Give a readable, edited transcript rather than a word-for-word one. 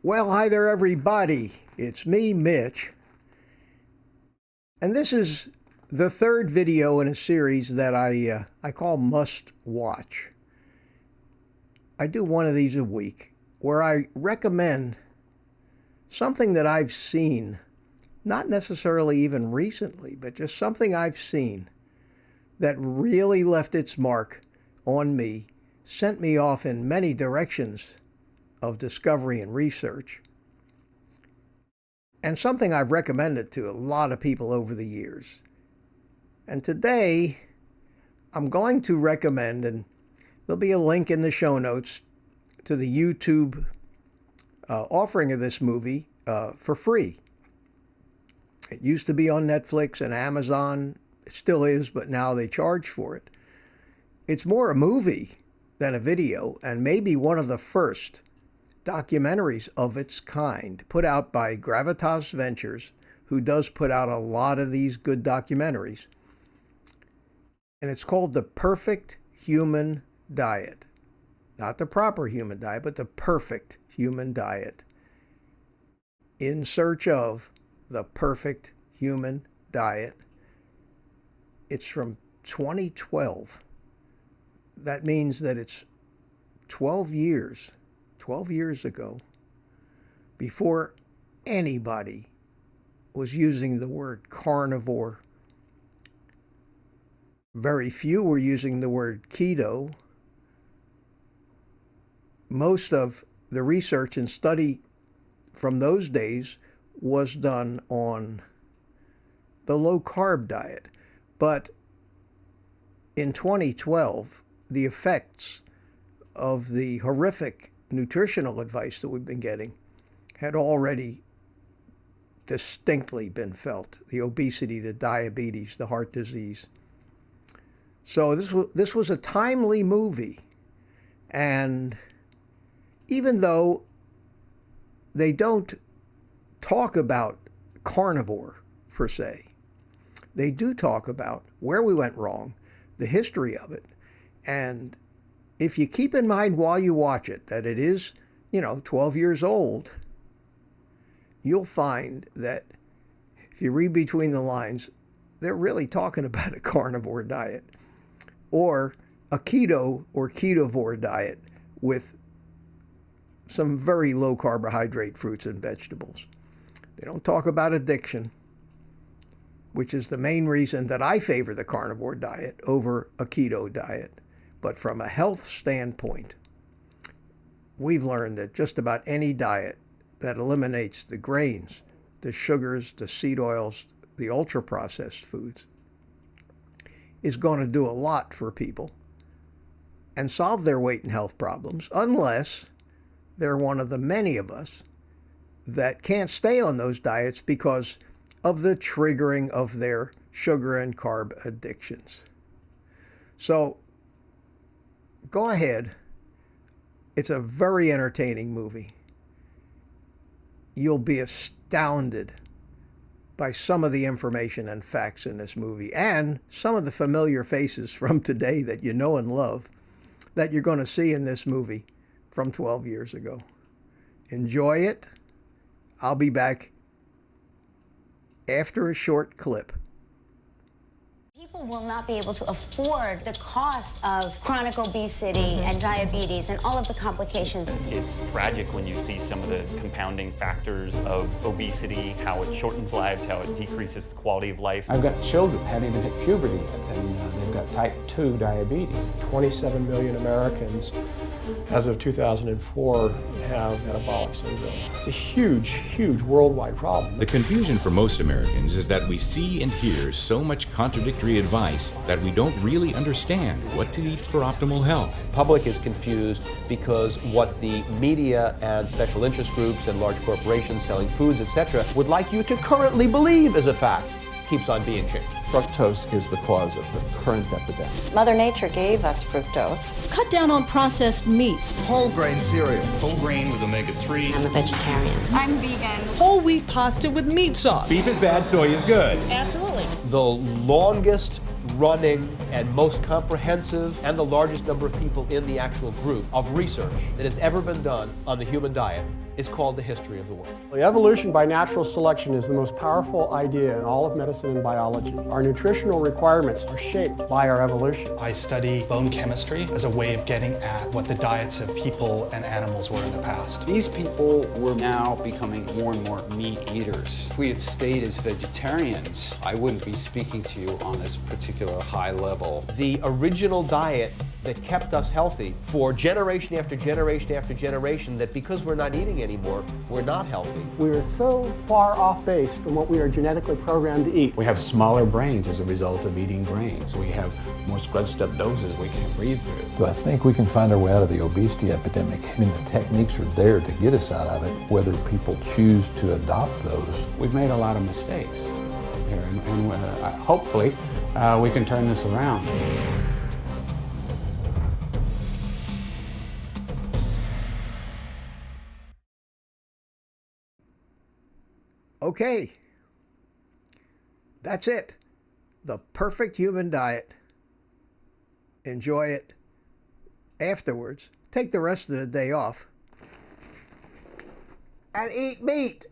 Well, hi there, everybody. It's me, Mitch. And this is the third video in a series that I call Must Watch. I do one of these a week where I recommend something that I've seen, not necessarily even recently, but just something I've seen that really left its mark on me, sent me off in many directions of discovery and research, and something I've recommended to a lot of people over the years. And today, I'm going to recommend, and there'll be a link in the show notes to the YouTube offering of this movie for free. It used to be on Netflix and Amazon. It still is, but now they charge for it. It's more a movie than a video, and maybe one of the first documentaries of its kind put out by Gravitas Ventures, who does put out a lot of these good documentaries. And it's called The Perfect Human Diet. Not the proper human diet, but the perfect human diet. In search of the perfect human diet. It's from 2012. That means that it's 12 years ago, before anybody was using the word carnivore. Very few were using the word keto. Most of the research and study from those days was done on the low-carb diet. But in 2012, the effects of the horrific nutritional advice that we've been getting had already distinctly been felt. The obesity, the diabetes, the heart disease. So this was a timely movie. And even though they don't talk about carnivore per se, they do talk about where we went wrong, the history of it. And if you keep in mind while you watch it that it is, 12 years old, you'll find that if you read between the lines, they're really talking about a carnivore diet or a keto or ketovore diet with some very low carbohydrate fruits and vegetables. They don't talk about addiction, which is the main reason that I favor the carnivore diet over a keto diet. But from a health standpoint, we've learned that just about any diet that eliminates the grains, the sugars, the seed oils, the ultra-processed foods, is going to do a lot for people and solve their weight and health problems, unless they're one of the many of us that can't stay on those diets because of the triggering of their sugar and carb addictions. So go ahead. It's a very entertaining movie. You'll be astounded by some of the information and facts in this movie and some of the familiar faces from today that you know and love that you're going to see in this movie from 12 years ago. Enjoy it. I'll be back after a short clip. People will not be able to afford the cost of chronic obesity and diabetes and all of the complications. It's tragic when you see some of the compounding factors of obesity, how it shortens lives, how it decreases the quality of life. I've got children haven't even hit puberty yet, and they've got type 2 diabetes. 27 million Americans, as of 2004, have metabolic syndrome. It's a huge, huge worldwide problem. The confusion for most Americans is that we see and hear so much contradictory advice that we don't really understand what to eat for optimal health. The public is confused because what the media and special interest groups and large corporations selling foods, etc., would like you to currently believe is a fact keeps on being changed. Fructose is the cause of the current epidemic. Mother Nature gave us fructose. Cut down on processed meats. Whole grain cereal. Whole grain with omega-3. I'm a vegetarian. I'm vegan. Whole wheat pasta with meat sauce. Beef is bad, soy is good. Absolutely. The longest running and most comprehensive and the largest number of people in the actual group of research that has ever been done on the human diet is called the history of the world. The evolution by natural selection is the most powerful idea in all of medicine and biology. Our nutritional requirements are shaped by our evolution. I study bone chemistry as a way of getting at what the diets of people and animals were in the past. These people were now becoming more and more meat eaters. If we had stayed as vegetarians, I wouldn't be speaking to you on this particular high level. The original diet that kept us healthy for generation after generation after generation, that because we're not eating anymore, we're not healthy. We are so far off base from what we are genetically programmed to eat. We have smaller brains as a result of eating grains. We have more scrunched up noses we can't breathe through. So I think we can find our way out of the obesity epidemic. I mean, the techniques are there to get us out of it, whether people choose to adopt those. We've made a lot of mistakes here, and hopefully we can turn this around. Okay, that's it. The perfect human diet. Enjoy it. Afterwards, take the rest of the day off and eat meat.